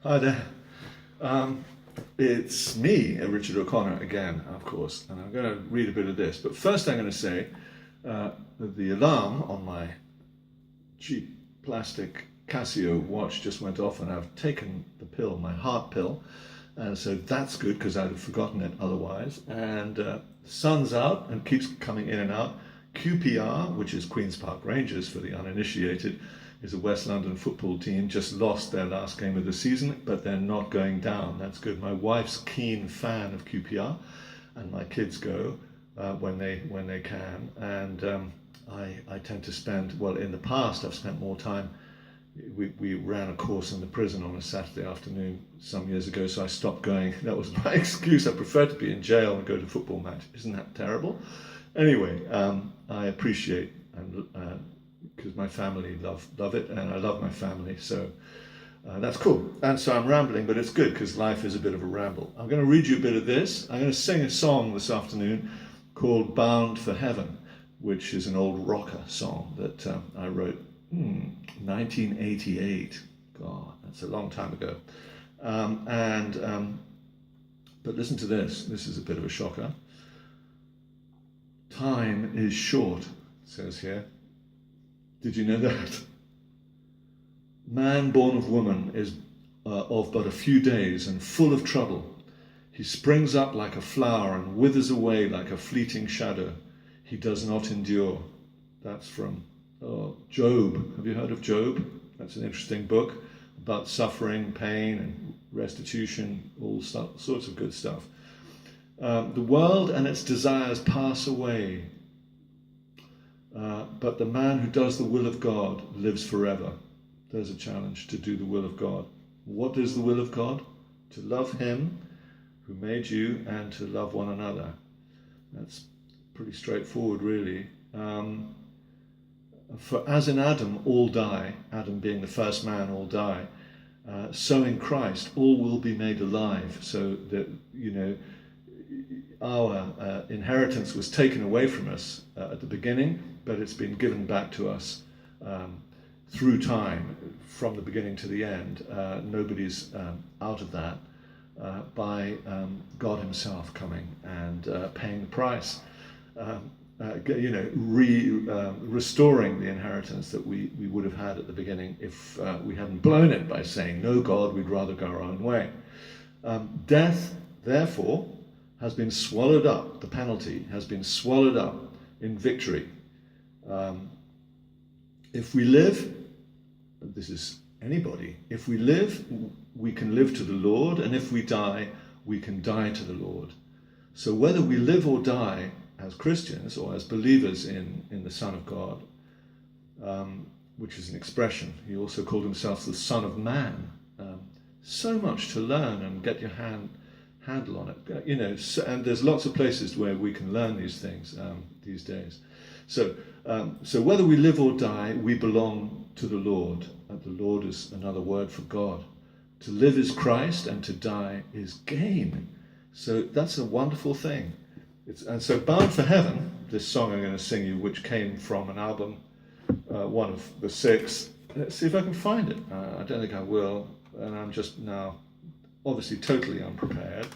Hi there. It's me, Richard O'Connor, again, of course, and I'm going to read a bit of this. But first, I'm going to say that the alarm on my cheap plastic Casio watch just went off, and I've taken the pill, my heart pill, and so that's good because I'd have forgotten it otherwise. And the sun's out and keeps coming in and out. QPR, which is Queen's Park Rangers for the uninitiated, is a West London football team, just lost their last game of the season, but they're not going down. That's good. My wife's keen fan of QPR, and my kids go when they can. And I tend to spend, well, in the past I've spent more time. We ran a course in the prison on a Saturday afternoon some years ago, so I stopped going. That was my excuse. I prefer to be in jail and go to a football match. Isn't that terrible? Anyway, I appreciate and because my family love it, and I love my family, so that's cool. And so I'm rambling, but it's good because life is a bit of a ramble. I'm going to read you a bit of this. I'm going to sing a song this afternoon called Bound for Heaven, which is an old rocker song that I wrote 1988. God, that's a long time ago. But listen to this. This is a bit of a shocker. Time is short, it says here. Did you know that? Man born of woman is of but a few days and full of trouble. He springs up like a flower and withers away like a fleeting shadow. He does not endure. That's from Job. Have you heard of Job? That's an interesting book about suffering, pain, and restitution, all sorts of good stuff. The world and its desires pass away. But the man who does the will of God lives forever. There's a challenge to do the will of God. What is the will of God? To love him who made you and to love one another. That's pretty straightforward, really. For as in Adam all die, Adam being the first man, all die, so in Christ all will be made alive. So that, our inheritance was taken away from us at the beginning, but it's been given back to us through time, from the beginning to the end. Nobody's out of that by God himself coming and paying the price, restoring the inheritance that we would have had at the beginning if we hadn't blown it by saying, no, God, we'd rather go our own way. Death, therefore, has been swallowed up, the penalty has been swallowed up in victory. If we live, this is anybody, if we live, we can live to the Lord, and if we die, we can die to the Lord. So whether we live or die as Christians or as believers in the Son of God, which is an expression, he also called himself the Son of Man. So much to learn and get your handle on it, and there's lots of places where we can learn these things these days. So whether we live or die, we belong to the Lord. The Lord is another word for God. To live is Christ, and to die is gain. So that's a wonderful thing. And so Bound for Heaven, this song I'm going to sing you, which came from an album, one of the 6. Let's see if I can find it. I don't think I will, and I'm just now obviously totally unprepared.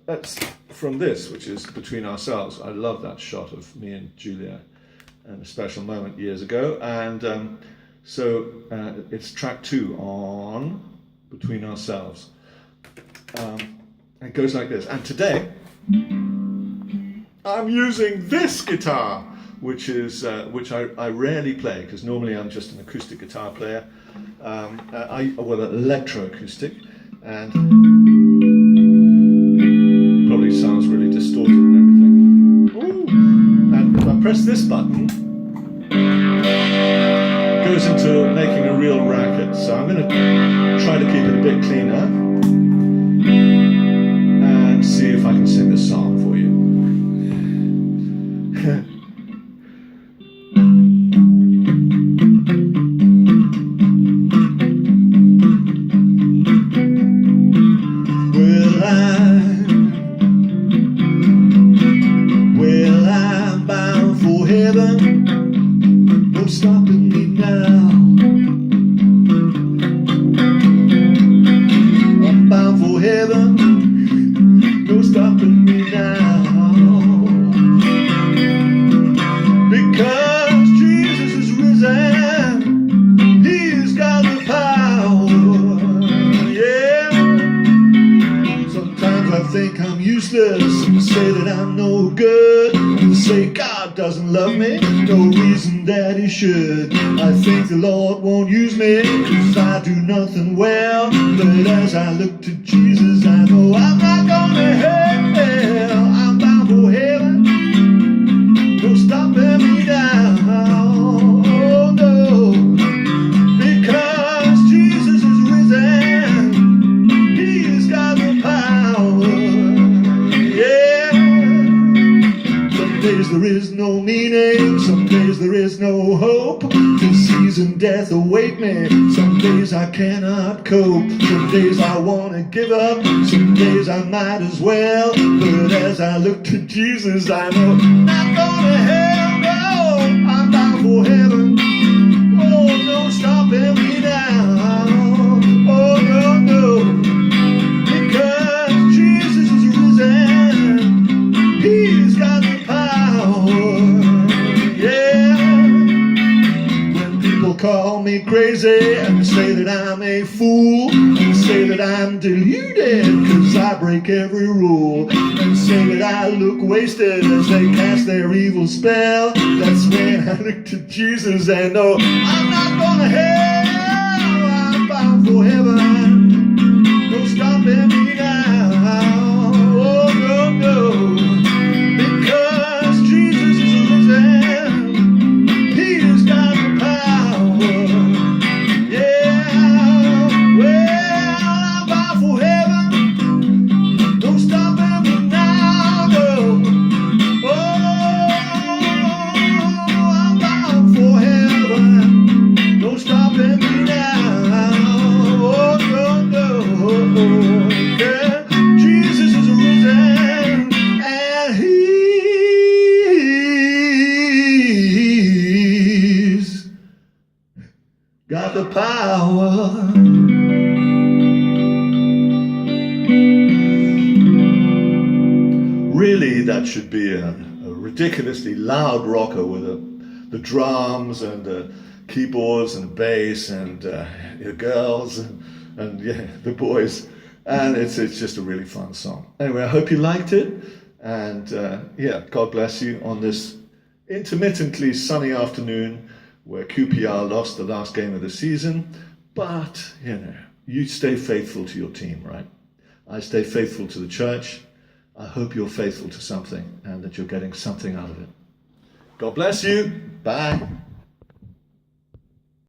That's from this, which is Between Ourselves. I love that shot of me and Julia in a special moment years ago. And so it's track 2 on Between Ourselves. It goes like this. And today, I'm using this guitar, which I rarely play, because normally I'm just an acoustic guitar player. Electroacoustic, and probably sounds really distorted and everything. Ooh. And if I press this button, it goes into making a real racket. So I'm going to try to keep it a bit cleaner and see if I can sing this song for you. Stopping me now. useless, and say that I'm no good, and say God doesn't love me, no reason that he should. I think the Lord won't use me, 'cause I do nothing well, but as I look to Jesus, I know I'm not gonna hell. I'm bound for heaven, no stopping me down, oh no, because Jesus is risen, he's got the power, yeah. Some days there is no meaning, some days there is no hope, disease and death await me, some days I cannot cope, some days I want to give up, some days I might as well, but as I look to Jesus, I know I'm not gonna hell, no, I'm bound for heaven, oh, no stopping me down, oh, no, no, because Jesus is risen, he's got the power, yeah. When people call me crazy and say that I'm a fool, and say that I'm deluded 'cause I break every rule, and say that I look wasted as they cast their evil spell, that's when I look to Jesus and know I'm not gonna hell, I'm bound for heaven, no stopping me down, oh no, no, because Jesus is risen, he's got the power, yeah, well, I'm bound for heaven, no stopping me now, no, oh, I'm bound for heaven, no stopping me now, oh no, no, yeah, Jesus is risen, and he's got the power. Really, that should be a ridiculously loud rocker with the drums and the keyboards and the bass and your girls and yeah, the boys. And it's just a really fun song. Anyway, I hope you liked it. And yeah, God bless you on this intermittently sunny afternoon where QPR lost the last game of the season. But, you know, you stay faithful to your team, right? I stay faithful to the church. I hope you're faithful to something and that you're getting something out of it. God bless you. Bye.